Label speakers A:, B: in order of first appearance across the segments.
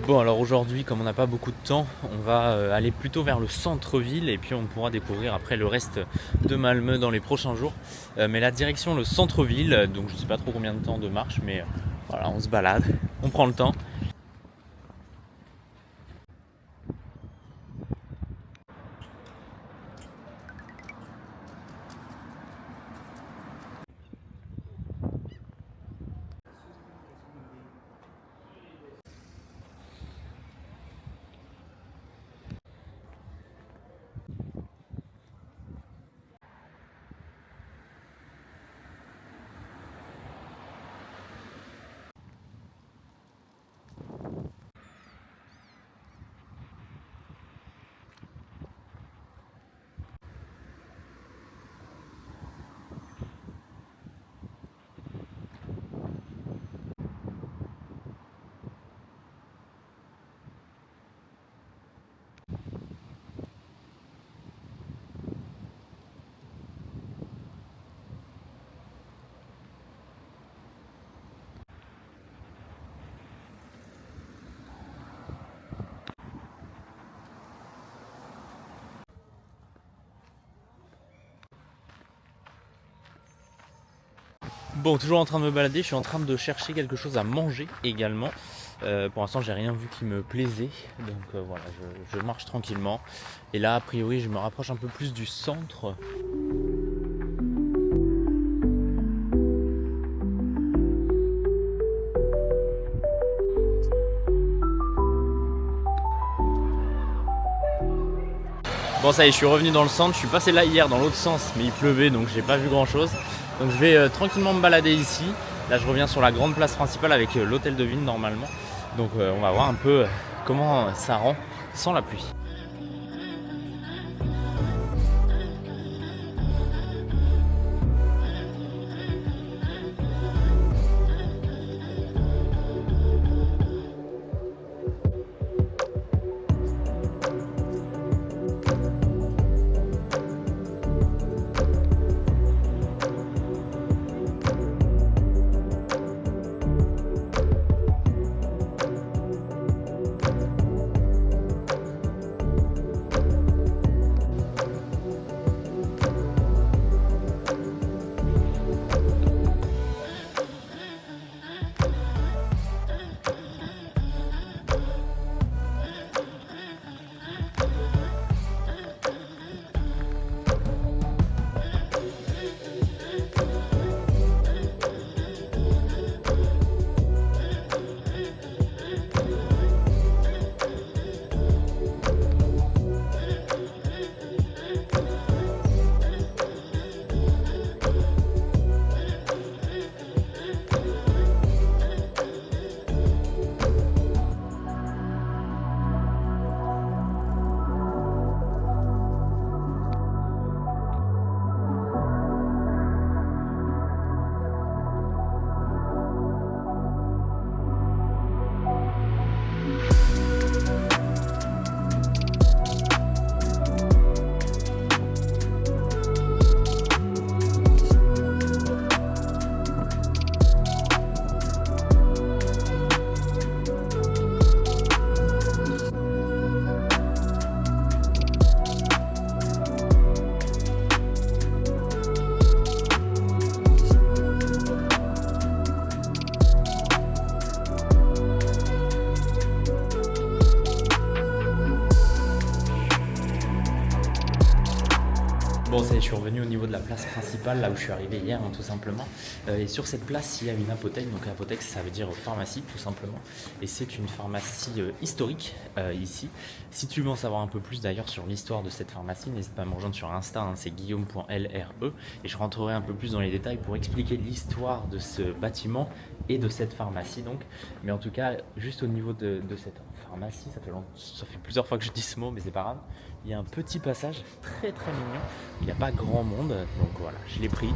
A: Bon, alors aujourd'hui, comme on n'a pas beaucoup de temps, on va aller plutôt vers le centre-ville et puis on pourra découvrir après le reste de Malmö dans les prochains jours. Mais la direction, le centre-ville, donc je ne sais pas trop combien de temps de marche, mais voilà, on se balade, on prend le temps. Bon, toujours en train de me balader, je suis en train de chercher quelque chose à manger également. Pour l'instant, j'ai rien vu qui me plaisait, donc voilà, je marche tranquillement. Et là, a priori, je me rapproche un peu plus du centre. Bon, ça y est, je suis revenu dans le centre. Je suis passé là hier dans l'autre sens, mais il pleuvait, donc j'ai pas vu grand chose. Donc je vais tranquillement me balader ici. Là, je reviens sur la grande place principale avec l'hôtel de ville normalement. Donc on va voir un peu comment ça rend sans la pluie. Bon, ça y est, je suis revenu au niveau de la place principale, là où je suis arrivé hier, tout simplement. Et sur cette place, il y a une apothèque. Donc apothèque, ça veut dire pharmacie, tout simplement. Et c'est une pharmacie historique, ici. Si tu veux en savoir un peu plus, d'ailleurs, sur l'histoire de cette pharmacie, n'hésite pas à me rejoindre sur Insta, c'est guillaume.lre. Et je rentrerai un peu plus dans les détails pour expliquer l'histoire de ce bâtiment et de cette pharmacie, donc. Mais en tout cas, juste au niveau de cette pharmacie, ça fait plusieurs fois que je dis ce mot, mais c'est pas grave. Il y a un petit passage très très mignon. Il n'y a pas grand monde, donc voilà, je l'ai pris.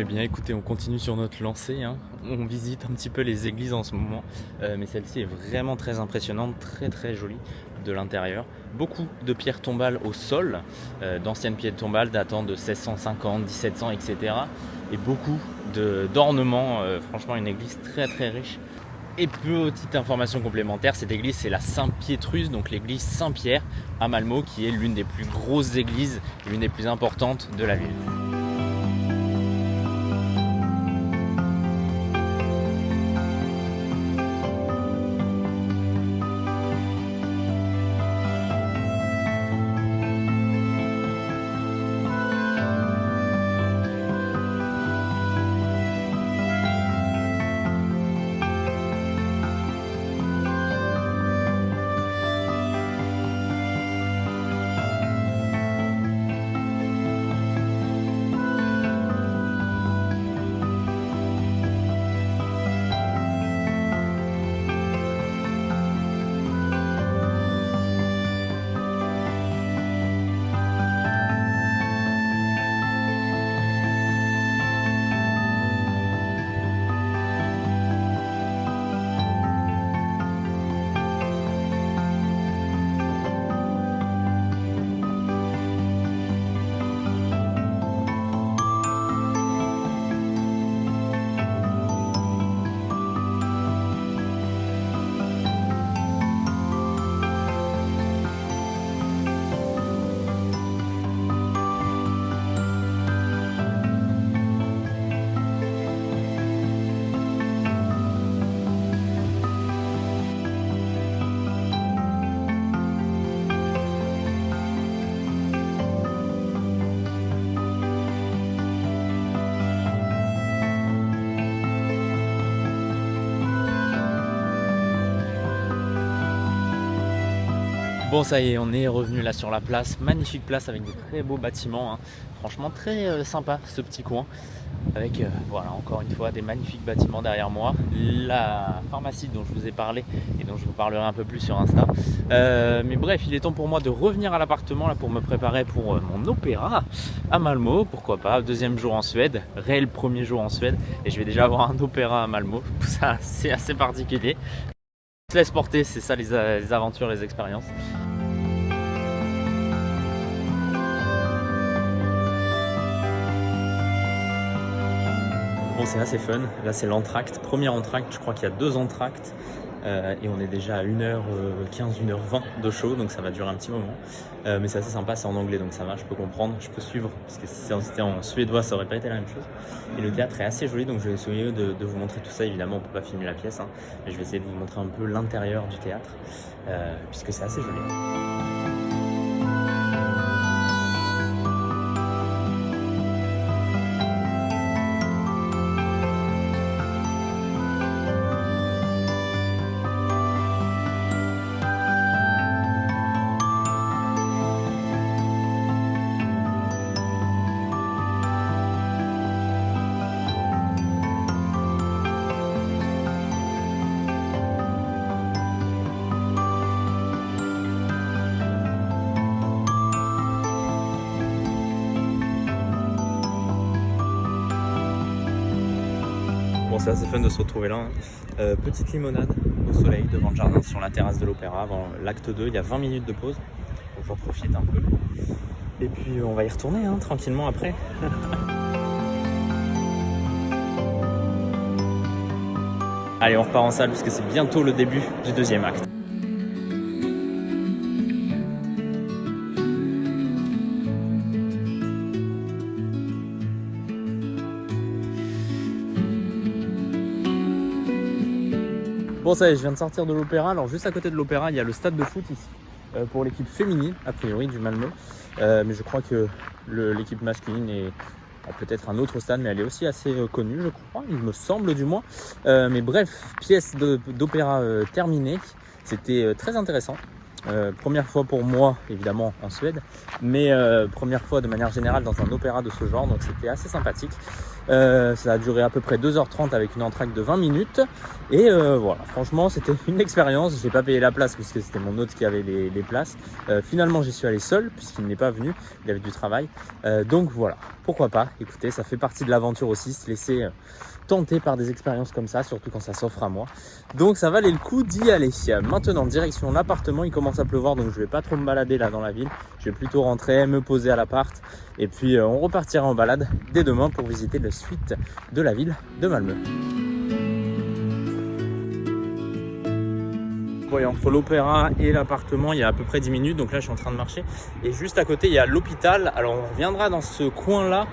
A: bien écoutez, on continue sur notre lancée, hein. On visite un petit peu les églises en ce moment, mais celle-ci est vraiment très impressionnante, très jolie de l'intérieur. Beaucoup de pierres tombales au sol, d'anciennes pierres tombales datant de 1650, 1700, etc. Et beaucoup d'ornements, franchement une église très riche. Et petite information complémentaire, cette église c'est la Saint-Pietrus, donc l'église Saint-Pierre à Malmö, qui est l'une des plus grosses églises et l'une des plus importantes de la ville. Bon ça y est, on est revenu là sur la place, magnifique place avec de très beaux bâtiments, hein. Franchement très sympa ce petit coin, avec voilà encore une fois des magnifiques bâtiments derrière moi, la pharmacie dont je vous ai parlé et dont je vous parlerai un peu plus sur Insta. Mais bref, il est temps pour moi de revenir à l'appartement là pour me préparer pour mon opéra à Malmö, pourquoi pas, deuxième jour en Suède, réel premier jour en Suède, et je vais déjà avoir un opéra à Malmö, ça c'est assez particulier. On se laisse porter, c'est ça les aventures, les expériences. Bon, c'est assez fun, là c'est l'entracte, premier entracte, je crois qu'il y a 2 entractes et on est déjà à 1h15, 1h20 de show, donc ça va durer un petit moment. Mais c'est assez sympa, c'est en anglais donc ça va, je peux comprendre, je peux suivre, parce que si c'était en suédois ça aurait pas été la même chose. Et le théâtre est assez joli, donc je vais essayer de vous montrer tout ça. Évidemment on peut pas filmer la pièce, hein, mais je vais essayer de vous montrer un peu l'intérieur du théâtre, puisque c'est assez joli. Bon, c'est assez fun de se retrouver là, hein. Petite limonade au soleil devant le jardin sur la terrasse de l'opéra avant l'acte 2, il y a 20 minutes de pause, donc j'en profite un peu. Et puis on va y retourner hein, tranquillement après. Allez, on repart en salle puisque c'est bientôt le début du deuxième acte. Bon ça y est, je viens de sortir de l'opéra. Alors juste à côté de l'opéra, il y a le stade de foot ici pour l'équipe féminine, a priori du Malmö. Mais je crois que l'équipe masculine a peut-être un autre stade, mais elle est aussi assez connue, je crois, il me semble du moins. Mais bref, pièce d'opéra terminée. C'était très intéressant. Première fois pour moi, évidemment, en Suède, mais première fois de manière générale dans un opéra de ce genre, donc c'était assez sympathique.
B: Ça a duré à peu près 2h30 avec une entracte de 20 minutes. Et voilà, franchement, c'était une expérience. J'ai pas payé la place puisque c'était mon hôte qui avait les places. Finalement, j'y suis allé seul puisqu'il n'est pas venu. Il avait du travail. Donc voilà, pourquoi pas. Écoutez, ça fait partie de l'aventure aussi, se laisser tenter par des expériences comme ça, surtout quand ça s'offre à moi. Donc ça valait le coup d'y aller. Maintenant, direction l'appartement, il commence à pleuvoir, donc je vais pas trop me balader là dans la ville. Je vais plutôt rentrer, me poser à l'appart. Et puis on repartira en balade dès demain pour visiter la suite de la ville de Malmö. Ouais, entre l'opéra et l'appartement, il y a à peu près 10 minutes, donc là je suis en train de marcher. Et juste à côté, il y a l'hôpital. Alors on reviendra dans ce coin-là,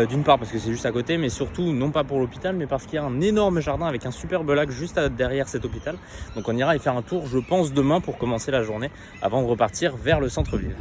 B: d'une part parce que c'est juste à côté, mais surtout non pas pour l'hôpital, mais parce qu'il y a un énorme jardin avec un superbe lac juste derrière cet hôpital. Donc on ira y faire un tour, je pense, demain pour commencer la journée, avant de repartir vers le centre-ville.